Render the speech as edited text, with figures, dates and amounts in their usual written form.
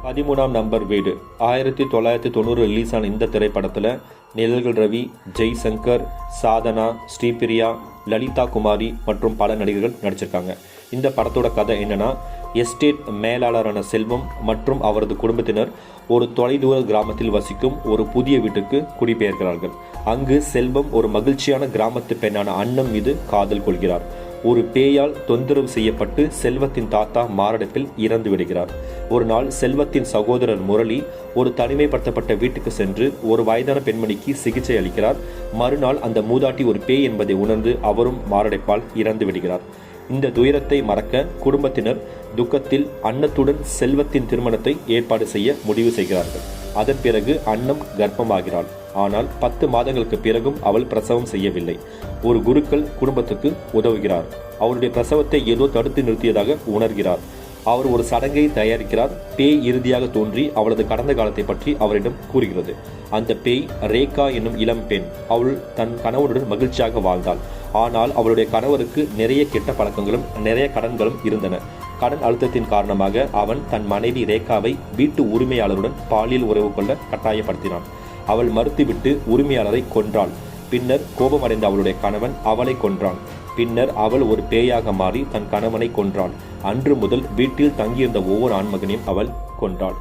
13ஆம் number வீடு 1990 release ஆன இந்த திரைப்படத்தில் நிழல்கள் ரவி, ஜெய்சங்கர், சாதனா, ஸ்ரீபிரியா, லலிதா குமாரி மற்றும் பல நடிகர்கள் நடிச்சிருக்காங்க. இந்த படத்தோட கதை என்னன்னா, எஸ்டேட் மேலாளரான செல்வம் மற்றும் அவரது குடும்பத்தினர் ஒரு தொலைதூர கிராமத்தில் வசிக்கும் ஒரு புதிய வீட்டுக்கு குடிபெயர்க்கிறார்கள். அங்கு செல்வம் ஒரு மகிழ்ச்சியான கிராமத்து பெண்ணான அன்னம் மீது காதல் கொள்கிறார். ஒரு பேயால் தொந்தரவு செய்யப்பட்டு செல்வத்தின் தாத்தா மாரடைப்பில் இறந்து விடுகிறார். ஒரு நாள் செல்வத்தின் சகோதரர் முரளி ஒரு தனிமைப்படுத்தப்பட்ட வீட்டுக்கு சென்று ஒரு வயதான பெண்மணிக்கு சிகிச்சை அளிக்கிறார். மறுநாள் அந்த மூதாட்டி ஒரு பேய் என்பதை உணர்ந்து அவரும் மாரடைப்பால் இறந்து விடுகிறார். இந்த துயரத்தை மறக்க குடும்பத்தினர் துக்கத்தில் அன்னத்துடன் செல்வத்தின் திருமணத்தை ஏற்பாடு செய்ய முடிவு செய்கிறார்கள். அதன் பிறகு அன்னம் கர்ப்பமாகிறாள். ஆனால் 10 மாதங்களுக்கு பிறகும் அவள் பிரசவம் செய்யவில்லை. ஒரு குருக்கள் குடும்பத்துக்கு உதவுகிறார். அவருடைய பிரசவத்தை ஏதோ தடுத்து நிறுத்தியதாக உணர்கிறார். அவர் ஒரு சடங்கை தயாரிக்கிறார். பேய் இறுதியாக தோன்றி அவளது கடந்த காலத்தை பற்றி அவரிடம் கூறுகிறது. அந்த பேய் ரேகா என்னும் இளம் பெண். அவள் தன் கணவனுடன் மகிழ்ச்சியாக வாழ்ந்தாள். ஆனால் அவளுடைய கணவருக்கு நிறைய கெட்ட பழக்கங்களும் நிறைய கடன்களும் இருந்தன. கடன் அழுத்தத்தின் காரணமாக அவன் தன் மனைவி ரேகாவை வீட்டு உரிமையாளருடன் பாலியல் உறவு கொள்ள கட்டாயப்படுத்தினான். அவள் மறுத்துவிட்டு உரிமையாளரை கொன்றாள். பின்னர் கோபமடைந்த அவளுடைய கணவன் அவளை கொன்றான். பின்னர் அவள் ஒரு பேயாக மாறி தன் கணவனை கொன்றாள். அன்று முதல் வீட்டில் தங்கியிருந்த ஒவ்வொரு ஆண்மகனையும் அவள் கொன்றாள்.